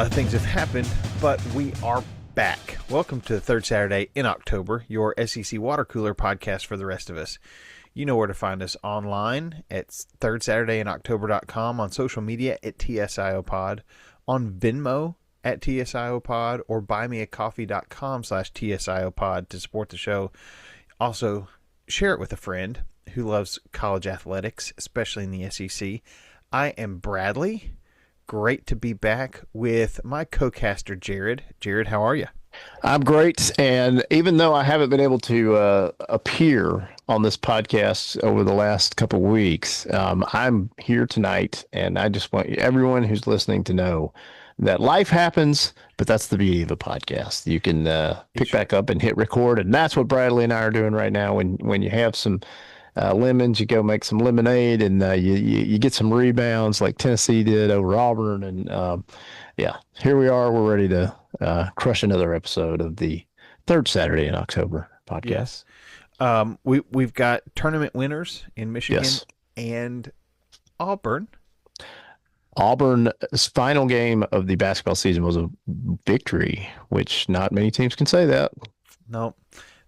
lot of things have happened, but we are back. Welcome to the third Saturday in October, your SEC Water Cooler podcast for the rest of us. You know where to find us online at thirdsaturdayiNoctober.com, on social media at TSIO Pod, on Venmo at TSIO Pod, or buymeacoffee.com/TSIO Pod to support the show. Also, share it with a friend who loves college athletics, especially in the SEC. I am Bradley. Great to be back with my co-caster, Jared. Jared, how are you? I'm great, and even though I haven't been able to appear on this podcast over the last couple of weeks, I'm here tonight, and I just want everyone who's listening to know that life happens, but that's the beauty of a podcast. You can pick back up and hit record, and that's what Bradley and I are doing right now. When you have some lemons, you go make some lemonade, and you get some rebounds like Tennessee did over Auburn, and yeah, here we are. We're ready to crush another episode of the third Saturday in October podcast. Yes. We've got tournament winners in Michigan and Auburn. Auburn's final game of the basketball season was a victory, which not many teams can say that. No,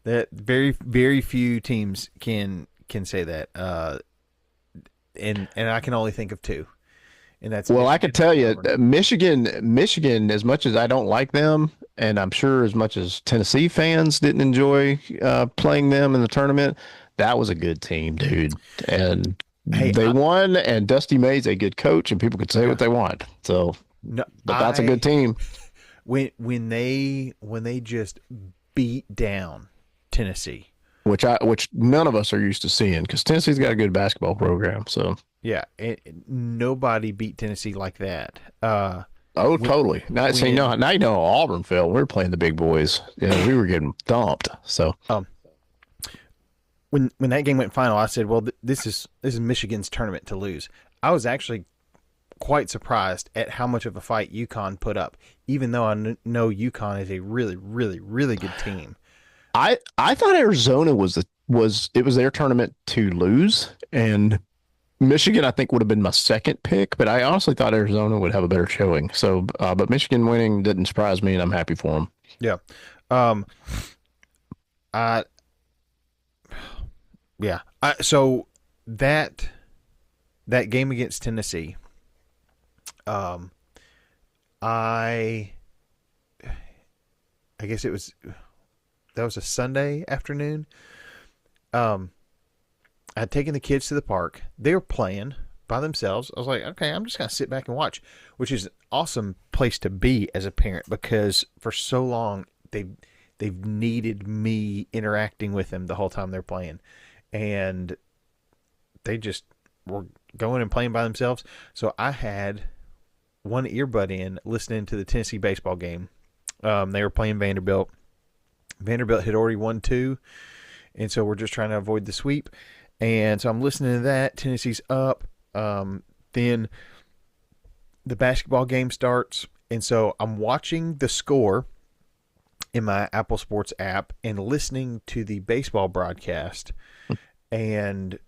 that very, very few teams can say that. And I can only think of two. And that's well, I can tell you, Michigan, as much as I don't like them, and I'm sure as much as Tennessee fans didn't enjoy playing them in the tournament, that was a good team, dude. And they won, and Dusty May's a good coach, and people can say what they want. So, but that's a good team. When they just beat down Tennessee, which none of us are used to seeing, because Tennessee's got a good basketball program. So yeah, nobody beat Tennessee like that. Totally. Now you know Auburn fell. We were playing the big boys. Yeah, we were getting thumped. So when that game went final, I said, "Well, this is Michigan's tournament to lose." I was actually quite surprised at how much of a fight UConn put up, even though I know UConn is a really, really, really good team. I thought Arizona was their tournament to lose, and Michigan I think would have been my second pick, but I honestly thought Arizona would have a better showing. So, but Michigan winning didn't surprise me, and I'm happy for them. Yeah, so that game against Tennessee, I guess that was a Sunday afternoon. I had taken the kids to the park. They were playing by themselves. I was like, okay, I'm just going to sit back and watch, which is an awesome place to be as a parent, because for so long they've needed me interacting with them the whole time they're playing. And they just were going and playing by themselves. So I had one earbud in listening to the Tennessee baseball game. They were playing Vanderbilt. Vanderbilt had already won 2, and so we're just trying to avoid the sweep. And so I'm listening to that. Tennessee's up. Then the basketball game starts, and so I'm watching the score in my Apple Sports app and listening to the baseball broadcast. And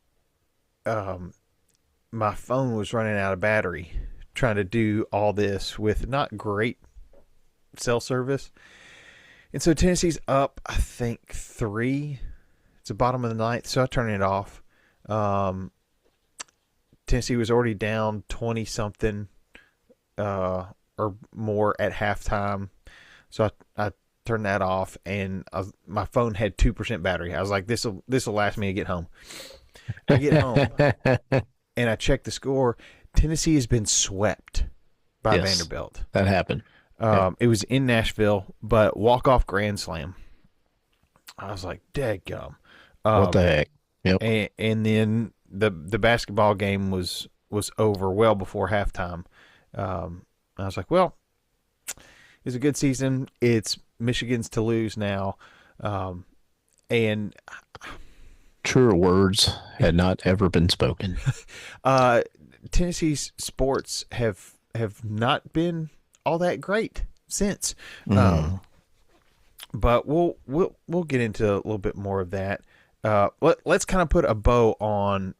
my phone was running out of battery trying to do all this with not great cell service. And so Tennessee's up, I think, 3. It's the bottom of the ninth, so I turn it off. Tennessee was already down 20-something or more at halftime. So I turned that off, and my phone had 2% battery. I was like, this will last me to get home. I get home, and I check the score. Tennessee has been swept by Vanderbilt. That happened. It was in Nashville, but walk-off grand slam. I was like, dadgum. What the heck? Yep. And then the basketball game was over well before halftime. I was like, well, it's a good season. It's Michigan's to lose now. And truer words had not ever been spoken. Tennessee's sports have not been all that great since. But we'll get into a little bit more of that. Let's kind of put a bow on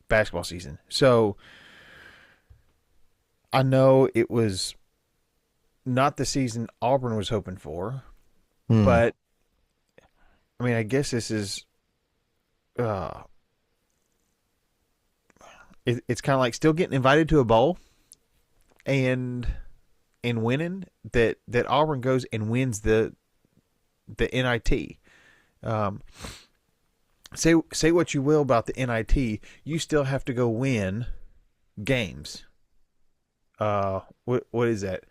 basketball season. So I know it was not the season Auburn was hoping for, Hmm. but I mean, I guess this is uh, it's kind of like still getting invited to a bowl and winning that Auburn goes and wins the NIT. Um, say what you will about the NIT, you still have to go win games. What is that?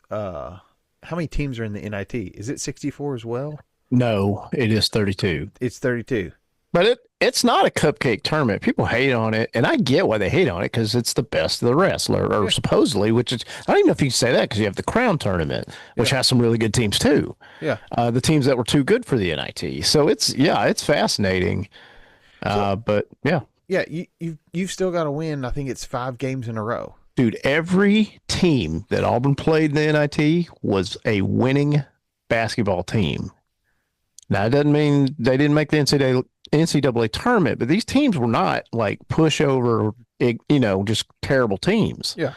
Uh, how many teams are in the NIT? Is it 64 as well? No, it is 32. It's 32. But it's not a cupcake tournament. People hate on it, and I get why they hate on it because it's the best of the rest, or Yeah, supposedly, which is I don't even know if you can say that because you have the Crown tournament, which yeah, has some really good teams too. yeah. The teams that were too good for the NIT. So it's fascinating. So But yeah, yeah, you've still got to win. I think it's 5 games in a row. dude, every team that Auburn played in the NIT was a winning basketball team. Now, it doesn't mean they didn't make the NCAA tournament, but these teams were not like pushover, just terrible teams. Yeah,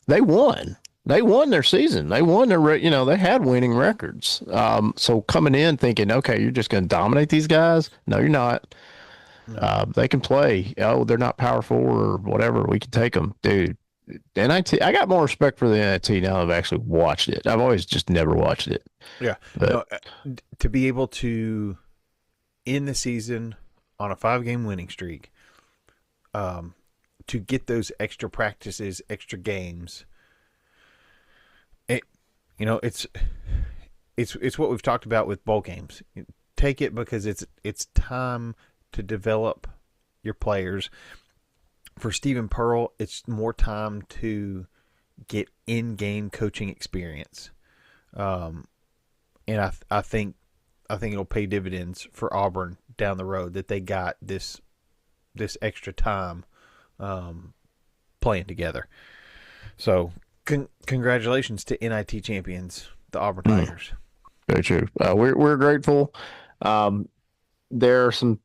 They won. They won their season. They won they had winning records. So coming in thinking, okay, you're just going to dominate these guys. No, you're not. no, They can play. Oh, they're not powerful or whatever. We can take them, dude. NIT. I got more respect for the NIT now that I've actually watched it. I've always just never watched it, yeah, but no. To be able to end the season on a 5 game winning streak, um, to get those extra practices, extra games, it, it's what we've talked about with bowl games. Take it because it's time to develop your players. For Stephen Pearl, it's more time to get in-game coaching experience, um, and I think it'll pay dividends for Auburn down the road that they got this extra time um, playing together. So, congratulations to NIT champions, the Auburn mm, Tigers. very true. We're grateful. Um, there are some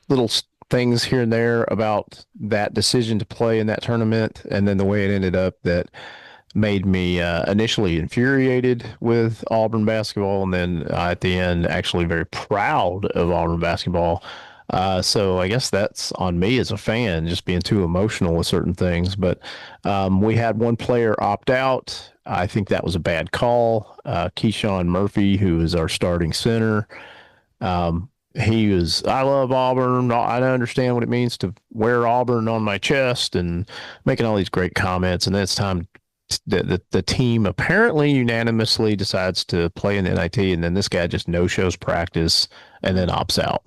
little things here and there about that decision to play in that tournament, and then the way it ended up that made me initially infuriated with Auburn basketball, and then at the end, actually very proud of Auburn basketball. So I guess that's on me as a fan, just being too emotional with certain things. But we had one player opt out. I think that was a bad call. Keyshawn Murphy, who is our starting center, he was, I love Auburn. I understand what it means to wear Auburn on my chest and making all these great comments. And then it's time the team apparently unanimously decides to play in the NIT. And then this guy just no shows practice and then Mm, opts out.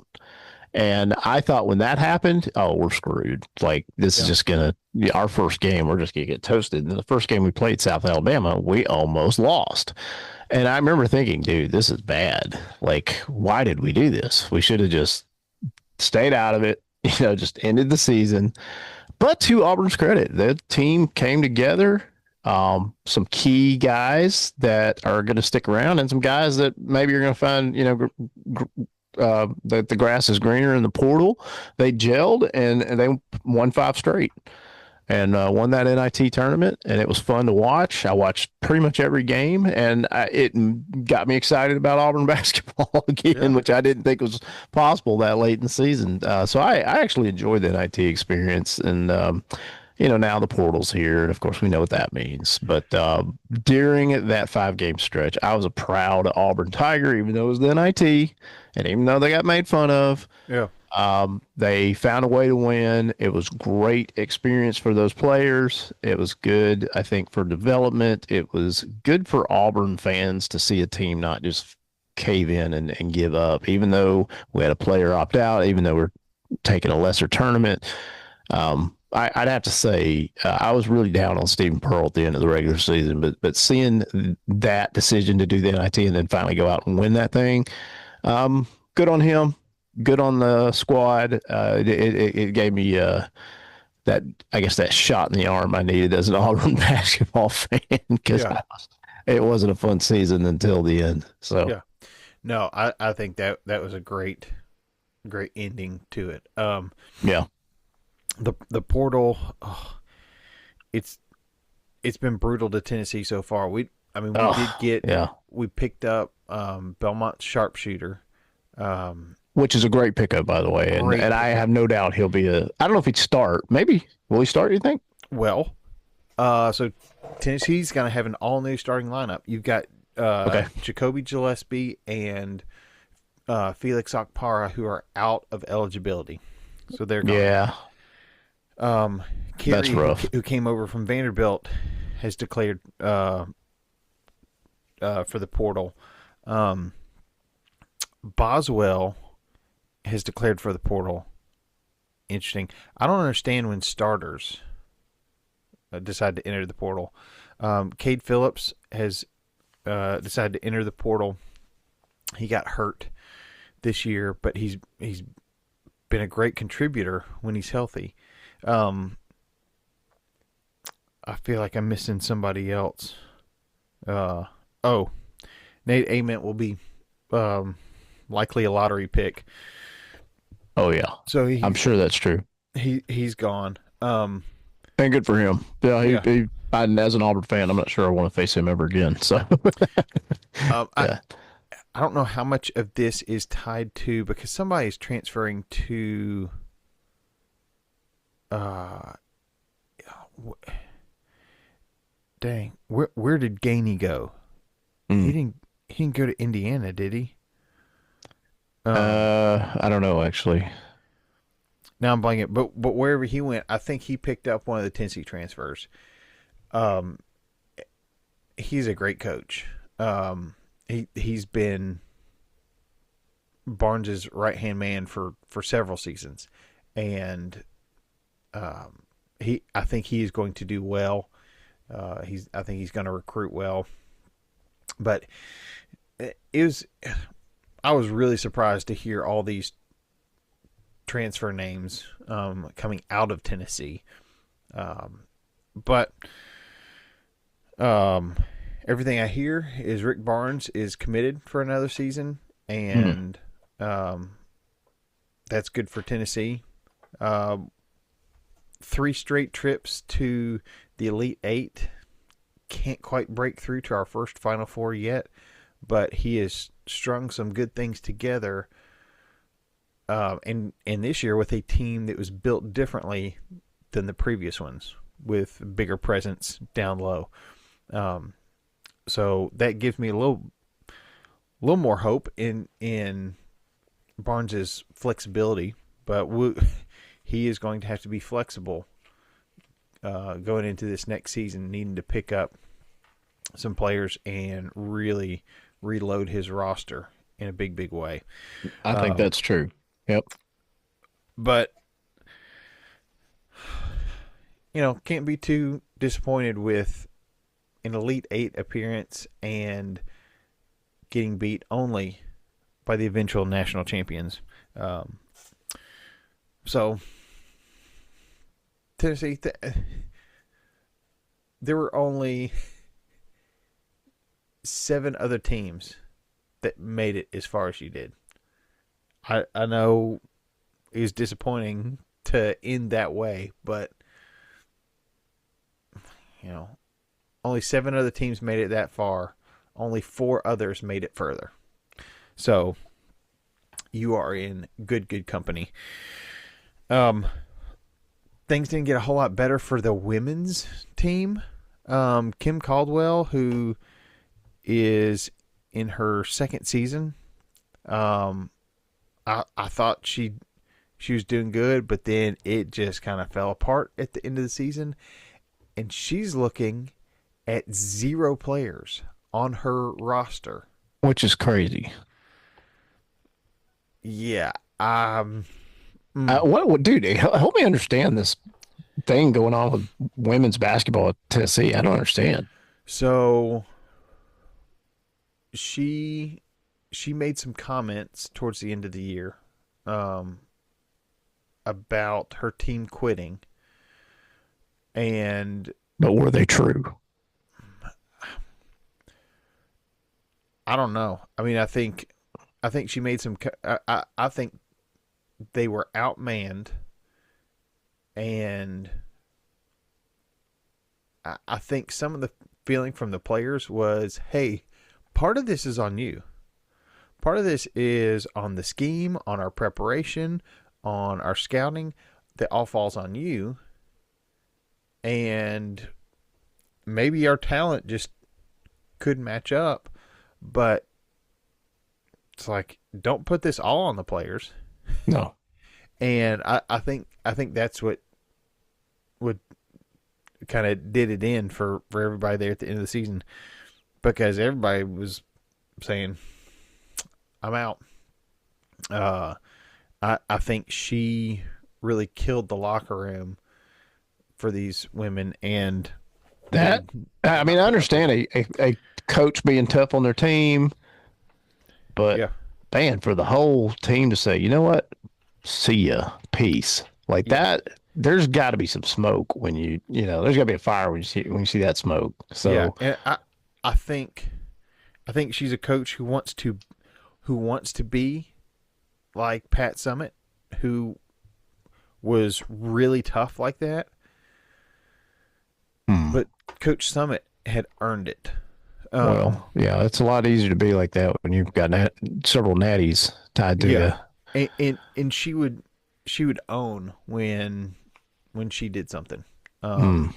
And I thought when that happened, oh, we're screwed. Like this is yeah, just gonna our first game. We're just gonna get toasted. And the first game we played South Alabama, we almost lost. And I remember thinking, dude, this is bad. Like, why did we do this? We should have just stayed out of it. Just ended the season. But to Auburn's credit, the team came together. Some key guys that are going to stick around, and some guys that maybe you're going to find, that the grass is greener in the portal. They gelled and they won 5 straight and won that NIT tournament. And it was fun to watch. I watched pretty much every game, and it got me excited about Auburn basketball again, yeah, which I didn't think was possible that late in the season. So I actually enjoyed the NIT experience. And, now the portal's here, and of course we know what that means. But during that 5 game stretch, I was a proud Auburn Tiger, even though it was the NIT, and even though they got made fun of. yeah, They found a way to win. It was great experience for those players. It was good, I think, for development. It was good for Auburn fans to see a team not just cave in and give up, even though we had a player opt out, even though we're taking a lesser tournament. I'd have to say I was really down on Stephen Pearl at the end of the regular season, but seeing that decision to do the NIT and then finally go out and win that thing, good on him. Good on the squad. It gave me that I guess that shot in the arm I needed as an Auburn basketball fan because yeah, it wasn't a fun season until the end. So yeah. No, I think that was a great ending to it. yeah, The portal, oh, it's it's been brutal to Tennessee so far. I mean, Oh, yeah. we picked up Belmont sharpshooter. Which is a great pickup, by the way. Great And I pickup. have no doubt he'll be a. I don't know if he'd start. Maybe will he start? You think? Well, so Tennessee's going to have an all new starting lineup. You've got Okay. Jacoby Gillespie and Felix Okpara, who are out of eligibility, so they're gone. Yeah, that's Carey, rough. who came over from Vanderbilt, has declared for the portal. Um, Boswell has declared for the portal. Interesting. I don't understand when starters decide to enter the portal. Cade Phillips has decided to enter the portal. He got hurt this year, but he's been a great contributor when he's healthy. Um, I feel like I'm missing somebody else. Uh, oh, Nate Ament will be um, likely a lottery pick. Oh yeah, So I'm sure that's true. he's gone. And good for him. Yeah, Yeah. as an Auburn fan, I'm not sure I want to face him ever again. So Um, I yeah. I don't know how much of this is tied to because somebody is transferring to uh dang, where did Gainey go? Mm. He didn't go to Indiana, did he? Um I don't know actually. Now I'm blanking, but wherever he went, I think he picked up one of the Tennessee transfers. Um he's a great coach. He's been Barnes's right hand man for several seasons, and I think he is going to do well. I think he's going to recruit well, but it was I was really surprised to hear all these transfer names coming out of Tennessee, but um, everything I hear is Rick Barnes is committed for another season, Mm. and um, that's good for Tennessee. Um, 3 straight trips to the Elite Eight. Can't quite break through to our first Final Four yet, but he has strung some good things together. And this year with a team that was built differently than the previous ones, with bigger presence down low. Um, so that gives me a little more hope in Barnes's flexibility, but he is going to have to be flexible going into this next season, needing to pick up some players and really reload his roster in a big way. I think that's true. Yep. But can't be too disappointed with an Elite Eight appearance and getting beat only by the eventual national champions. Um, so Tennessee, there were only 7 other teams that made it as far as you did. I know it was disappointing to end that way, but you know, only 7 other teams made it that far. Only 4 others made it further. So you are in good company. Um, Things didn't get a whole lot better for the women's team. Kim Caldwell, who is in her second season, um, I thought she was doing good, but then it just kind of fell apart at the end of the season, and she's looking at 0 players on her roster. Which is crazy. Yeah. Mm. What, dude? Help me understand this thing going on with women's basketball at Tennessee. I don't understand. So she she made some comments towards the end of the year um, about her team quitting, and But were they true? I don't know. I mean, I think she made some. I think they were outmanned, and I think some of the feeling from the players was, hey, part of this is on you. Part of this is on the scheme, on our preparation, on our scouting. That all falls on you. And maybe our talent just couldn't match up. But it's like, don't put this all on the players. No. And I think that's what would kind of did it in for everybody there at the end of the season, because everybody was saying, I'm out. Uh, I think she really killed the locker room for these women, and That, I mean, I understand a coach being tough on their team, but yeah, man, for the whole team to say, you know what, see ya, peace, like yeah, that, there's got to be some smoke when there's got to be a fire when you see that smoke. yeah. So, And I think she's a coach who wants to be like Pat Summitt, who was really tough like that. hmm. But Coach Summit had earned it. Um, Well, yeah, it's a lot easier to be like that when you've got several natties tied to yeah, you. and she would own when she did something. Hmm.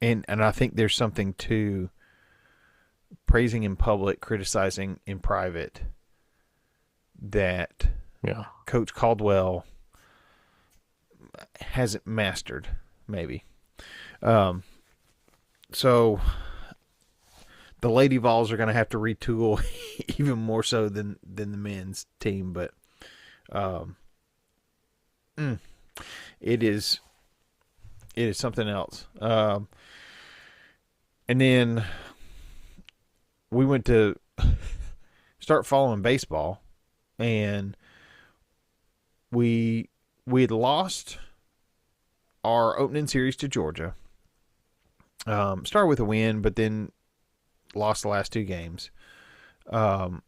And I think there's something to praising in public, criticizing in private, that Yeah. Coach Caldwell hasn't mastered, maybe. Um, so the Lady Vols are going to have to retool even more so than the men's team, but um, mm, it is something else. And then we went to start following baseball, and we had lost our opening series to Georgia. Started with a win, but then lost the last two games. Um,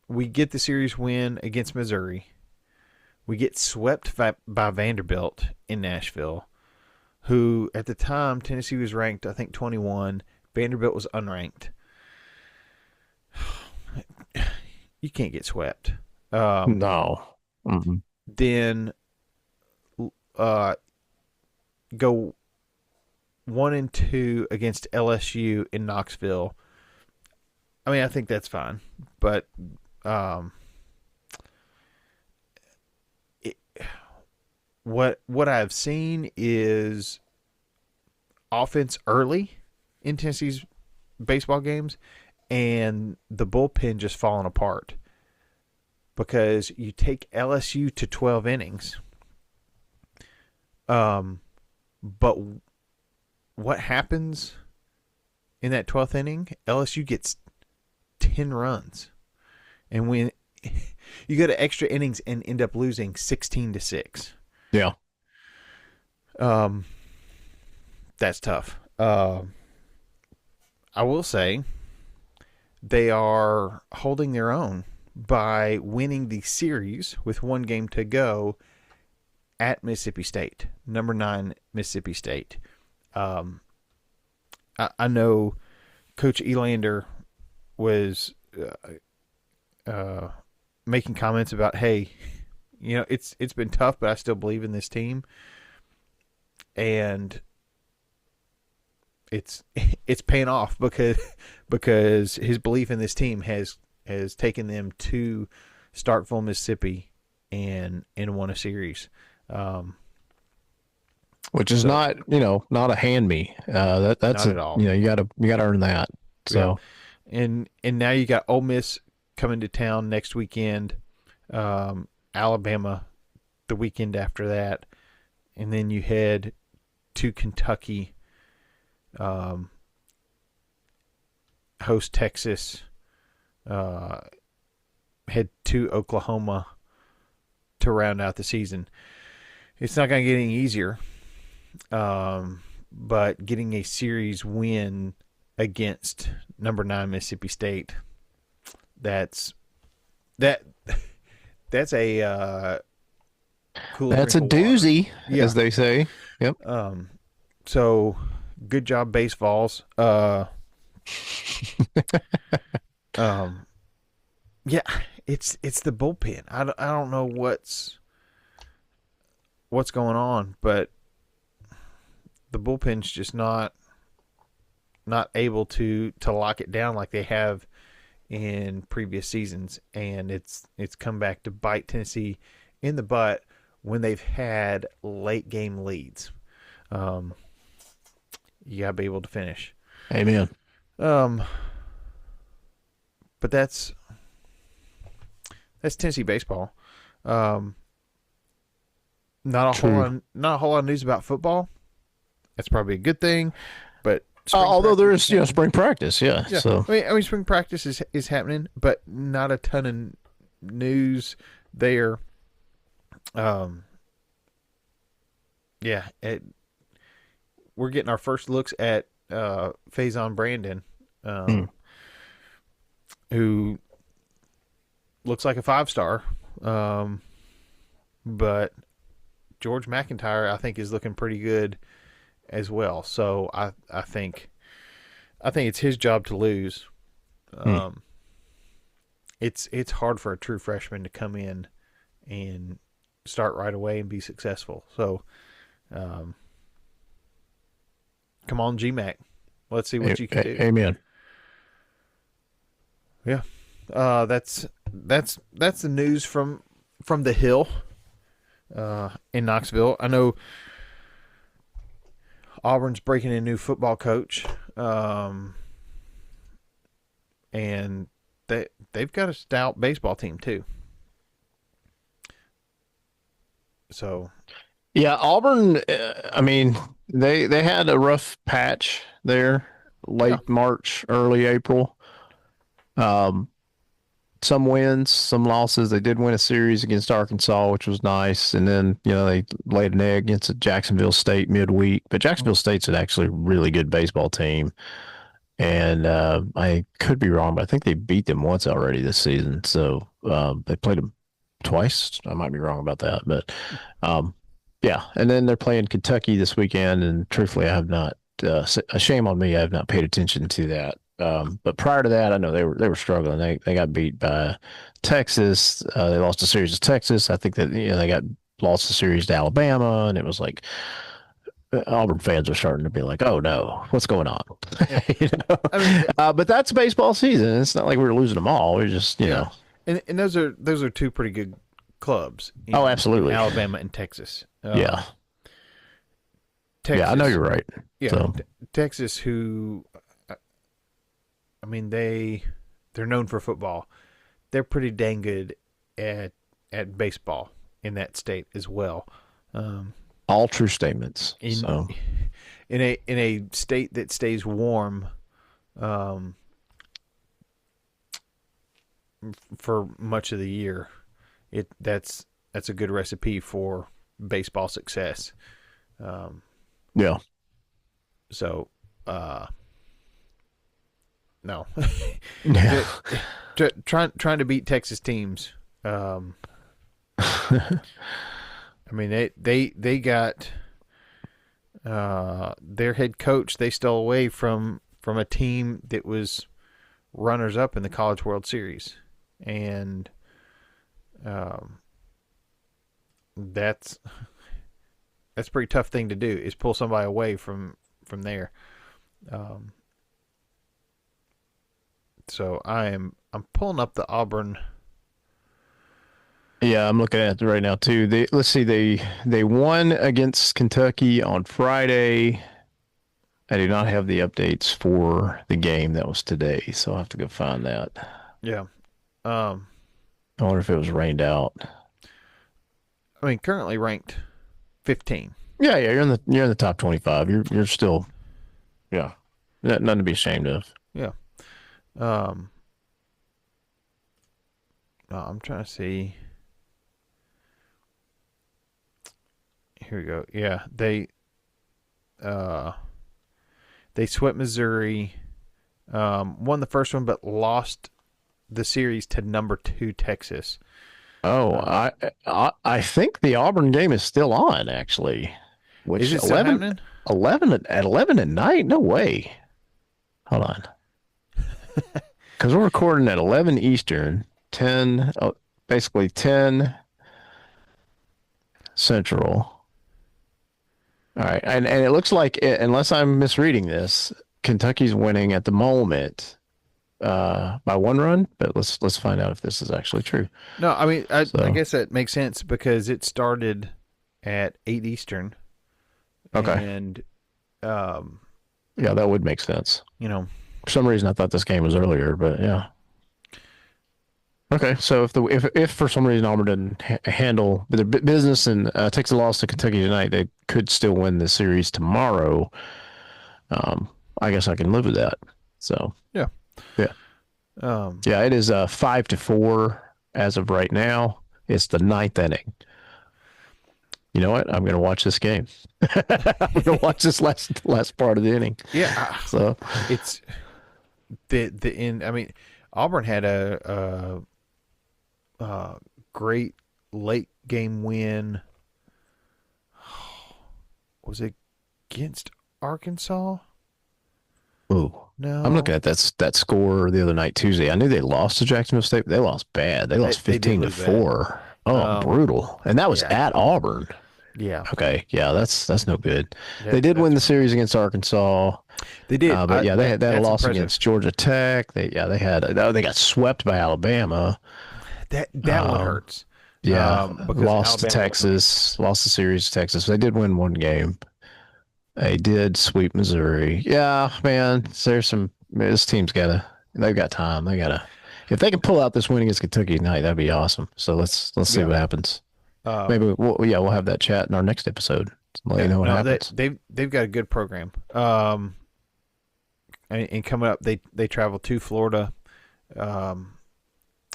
we get the series win against Missouri. We get swept by Vanderbilt in Nashville, who at the time Tennessee was ranked, I think, 21. Vanderbilt was unranked. You can't get swept. No. Mm-mm. Then uh, go 1-2 against LSU in Knoxville. I mean, I think that's fine, but um, it, what I've seen is offense early in Tennessee's baseball games, and the bullpen just falling apart, because you take LSU to 12 innings. But what happens in that 12th inning? LSU gets 10 runs. And when you go to extra innings and end up losing 16-6. Yeah. Um, that's tough. I will say they are holding their own by winning the series with one game to go at Mississippi State, number 9 Mississippi State. I know Coach Elander was making comments about, hey, it's been tough, but I still believe in this team, and it's paying off because his belief in this team has taken them to Starkville, Mississippi, and won a series. Which is So not a hand me. That's not a at all. you gotta earn that. Yeah, So and now you got Ole Miss coming to town next weekend, Alabama the weekend after that, and then you head to Kentucky, host Texas, head to Oklahoma to round out the season. It's not going to get any easier, but getting a series win against number 9 Mississippi State, that's that that's a cool that's drink a of water. doozy, Yeah. as they say. Yep. So Good job, baseballs. Um, yeah, it's the bullpen. I don't know what's going on, but the bullpen's just not able to lock it down like they have in previous seasons, and it's come back to bite Tennessee in the butt when they've had late game leads. Um, you gotta be able to finish. Amen. Um, but that's Tennessee baseball. Um, True. not a whole lot of news about football. That's probably a good thing, but spring Although there practice is is, happening. spring practice. Yeah. Yeah, So, I mean, spring practice is happening, but not a ton of news there. Um, yeah, we're getting our first looks at Faison Brandon, hmm. who looks like a 5 star, um, but George McIntyre I think is looking pretty good as well. So I think it's his job to lose. Hmm. Um, it's hard for a true freshman to come in and start right away and be successful. So, um, come on, GMAC, let's see what you can do. Amen. Yeah, that's the news from the Hill in Knoxville. I know Auburn's breaking in a new football coach, and they've got a stout baseball team too. So Yeah, Auburn. I mean, they had a rough patch there, yeah, late March, early April. Um, some wins, some losses. They did win a series against Arkansas, which was nice, and then they laid an egg against Jacksonville State midweek. But Jacksonville State's an actually really good baseball team, and I could be wrong, but I think they beat them once already this season. So they played them twice. I might be wrong about that, but um, yeah. And then they're playing Kentucky this weekend, and truthfully, I have not. A shame on me, I have not paid attention to that. But prior to that, I know they were struggling. They got beat by Texas. They lost a series to Texas. I think that they got lost a series to Alabama, and it was like Auburn fans are starting to be like, "Oh no, what's going on?" yeah. you know? I mean, But that's baseball season. It's not like we were losing them all. We're just, yeah, and those are two pretty good clubs Oh, in absolutely. Alabama and Texas. Yeah, yeah. I know Texas, you're right. yeah, So Texas, who I mean they're known for football. They're pretty dang good at baseball in that state as well. Um, all true statements. in So in a state that stays warm, um, for much of the year, that's a good recipe for baseball success. Um, yeah, so no, yeah. trying to beat Texas teams. Um, I mean they got their head coach. They stole away from a team that was runners up in the College World Series, and um, that's that's a pretty tough thing to do, is pull somebody away from there. Um, so I'm pulling up the Auburn. Yeah, I'm looking at it right now too. Let's see, they won against Kentucky on Friday. I do not have the updates for the game that was today, so I'll have to go find that. Yeah. Um, I wonder if it was rained out. I mean, currently ranked 15. Yeah, yeah, you're in the top 25. You're still, yeah, nothing to be ashamed of. Yeah. Um, I'm trying to see. Here we go. Yeah, uh they swept Missouri, won the first one, but lost the series to number 2 Texas. Oh, Uh, I think the Auburn game is still on actually, is which it still 11 happening? 11 at night? No way. Hold on. Because we're recording at 11 Eastern, 10, basically 10 Central. All right. And it looks like, unless I'm misreading this, Kentucky's winning at the moment by 1 run, but let's find out if this is actually true. No, I mean, I So, guess that makes sense because it started at 8 Eastern, okay. and um, Yeah, that would make sense. you know, For some reason, I thought this game was earlier, but yeah. Okay, so if for some reason Auburn didn't handle their business and takes a loss to Kentucky tonight, they could still win the series tomorrow. Um, I guess I can live with that. So yeah, yeah, um, yeah, it is 5-4 as of right now. It's the ninth inning. You know what? I'm going to watch this game. I'm going to watch this last part of the inning. yeah. So It's the end. I mean, Auburn had a great late game win. Was it against Arkansas? ooh. I'm No, looking at that score the other night, Tuesday. I knew they lost to Jacksonville State, but they lost bad. They lost they did 15 to lose bad. 4. Oh, Um, brutal. And that was yeah, at Auburn. yeah. Okay, yeah, that's no good. They That did win that's the series against Arkansas, they did. but yeah, they had a That's loss impressive. against Georgia Tech. They got swept by Alabama. That one Um, hurts. yeah, Because lost to Alabama wasn't. Texas, lost the series to Texas. They did win one game. They did sweep Missouri. Yeah, man. There's some. This team's They've got time. They gotta. If they can pull out this win against Kentucky tonight, that'd be awesome. So let's see Yeah. what happens. Um, Maybe we'll have that chat in our next episode. Let you yeah. know what No, happens. they've got a good program. And coming up, they travel to Florida, um,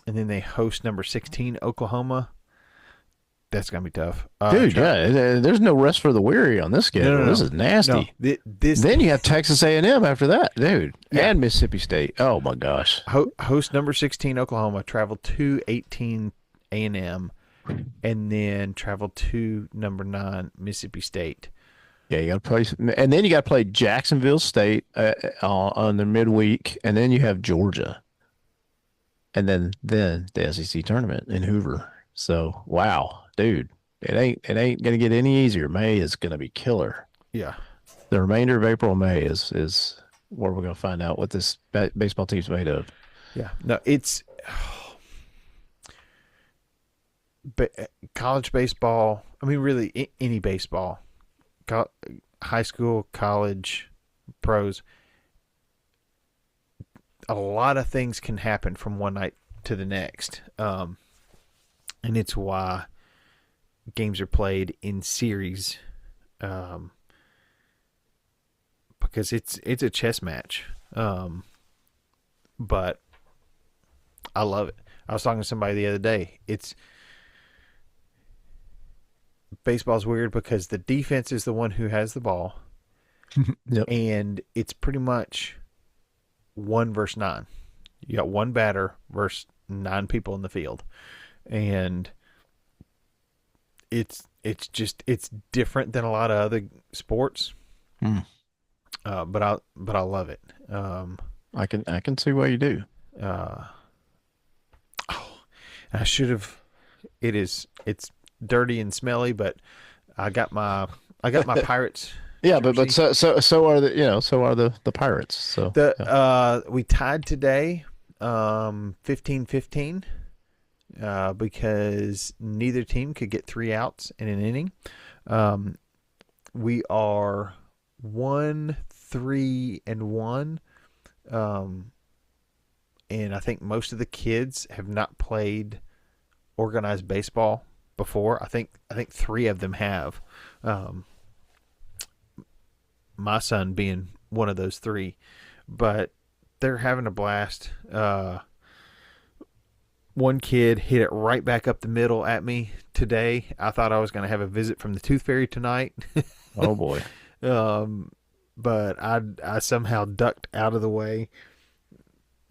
and then they host number 16 Oklahoma. That's gonna be tough. Dude, yeah, there's no rest for the weary on this No, schedule. no, This no, is no. nasty. This Then you have Texas A&M after that, dude, yeah. and Mississippi State. Oh my gosh. Host number 16 Oklahoma, travel to 18 A&M, and then travel to number 9 Mississippi State. Yeah, you got to play, and then you got to play Jacksonville State on the midweek, and then you have Georgia, and then the SEC tournament in Hoover. So wow, dude, it ain't gonna get any easier. May is gonna be killer. Yeah, The remainder of April, May is where we're gonna find out what this baseball team's made of. yeah. No, it's but college baseball. I mean, really, any baseball, high school, college, pros. A lot of things can happen from one night to the next, and it's why games are played in series, um, because it's a chess match. But I love it. I was talking to somebody the other day. It's baseball's weird because the defense is the one who has the ball, Yep. and it's pretty much 1 versus 9. You got one batter versus 9 people in the field, and it's different than a lot of other sports. Mm. But I love it. I can see why you do. Uh, I should have. It's dirty and smelly, but I got my Pirates Yeah, but jersey. so are the Pirates. So yeah. We tied today, 15-15, because neither team could get 3 outs in an inning. We are 1-3-1, and I think most of the kids have not played organized baseball before. I think 3 of them have. My son being one of those 3, but they're having a blast. One kid hit it right back up the middle at me today. I thought I was going to have a visit from the Tooth Fairy tonight, Oh boy. but I somehow ducked out of the way.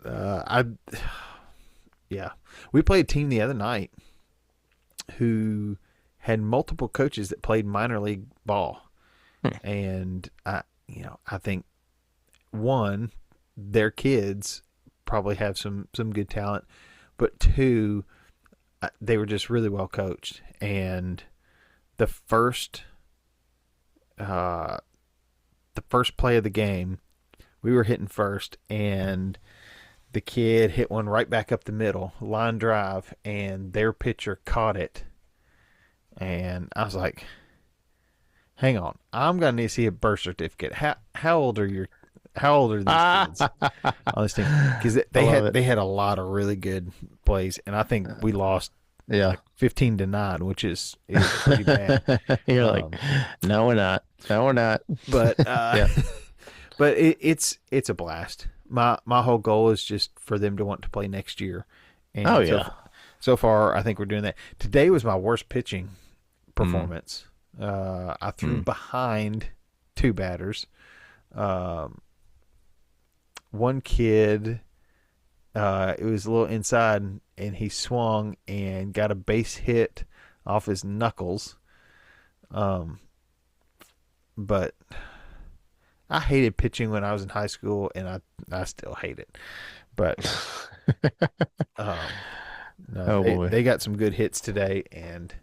I yeah, we played a team the other night who had multiple coaches that played minor league ball, And I think one, their kids probably have some good talent, but two, they were just really well coached. And the first uh, the first play of the game, we were hitting first, and the kid hit one right back up the middle, line drive, and their pitcher caught it. And I was like, "Hang on, I'm gonna need to see a birth certificate. How old are these kids on this team? Because I they love had it. they had a lot of really good plays, and I think we lost Yeah. like 15-9, which is pretty bad. You're like, Um, no, we're not. No, we're not. but Yeah. but it's a blast. My whole goal is just for them to want to play next year, Oh, and yeah. so far I think we're doing that. Today was my worst pitching Mm. performance. I threw Mm. behind two batters. Um, One kid, it was a little inside, and he swung and got a base hit off his knuckles. Um, but I hated pitching when I was in high school, and I still hate it. But um, no, Oh, boy. they got some good hits today, and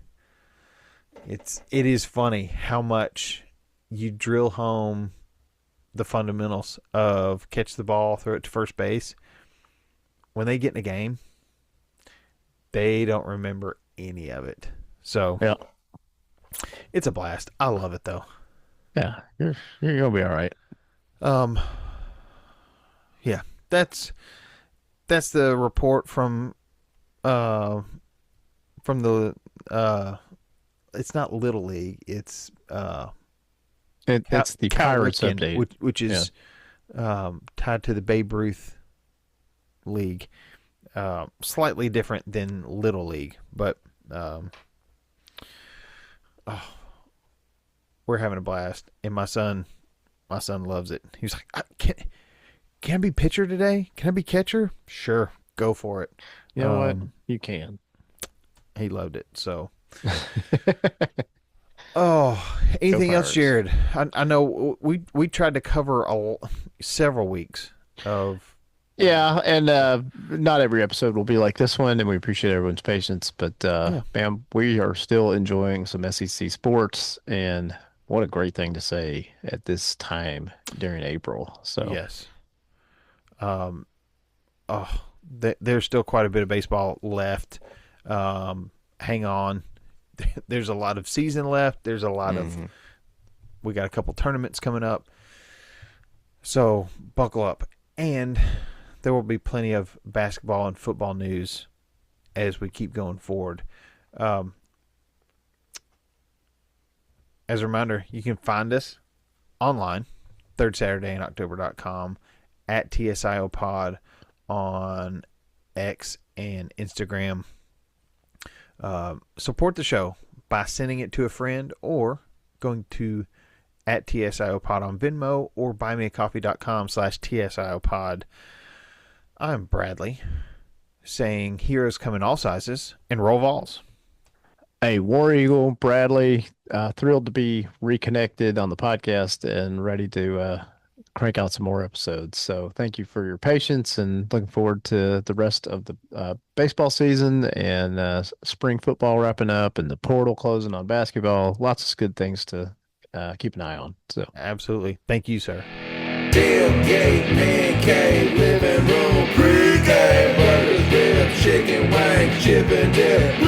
it is funny how much you drill home the fundamentals of catch the ball, throw it to first base. When they get in a game, they don't remember any of it. So Yeah. it's a blast. I love it though. Yeah. You're going to be all right. Um, yeah, that's the report uh from the it's not Little League. It's It's the Cal Pirates Ripken, update. which Yeah. is tied to the Babe Ruth League. Slightly different than Little League, but oh, we're having a blast. And my son loves it. He was like, can I be pitcher today? Can I be catcher? Sure, go for it. You know what? Um, You can. he loved it. So, oh, Go anything else, Pirates. Jared? I know we tried to cover several weeks of. Yeah, and not every episode will be like this one, and we appreciate everyone's patience. But Yeah. man, we are still enjoying some SEC sports, and what a great thing to say at this time during April. So Yes. Um. Oh, there's still quite a bit of baseball left. Hang on. There's a lot of season left. There's a lot of. mhm. We got a couple tournaments coming up. So buckle up, and there will be plenty of basketball and football news as we keep going forward. Um, as a reminder, you can find us online, third Saturday in October.com, at TSIO Pod on X and Instagram. Support the show by sending it to a friend or going to at TSIO Pod on Venmo or buymeacoffee.com/TSIO Pod. I'm Bradley saying heroes come in all sizes and roll balls. Hey, War Eagle, Bradley, thrilled to be reconnected on the podcast and ready to crank out some more episodes. So thank you for your patience and looking forward to the rest of the baseball season and spring football wrapping up and the portal closing on basketball. Lots of good things to keep an eye on. So Absolutely. Thank you, sir. Tailgate, man cave, living room, pre-game, burgers, ribs, chicken wings, chip and dip,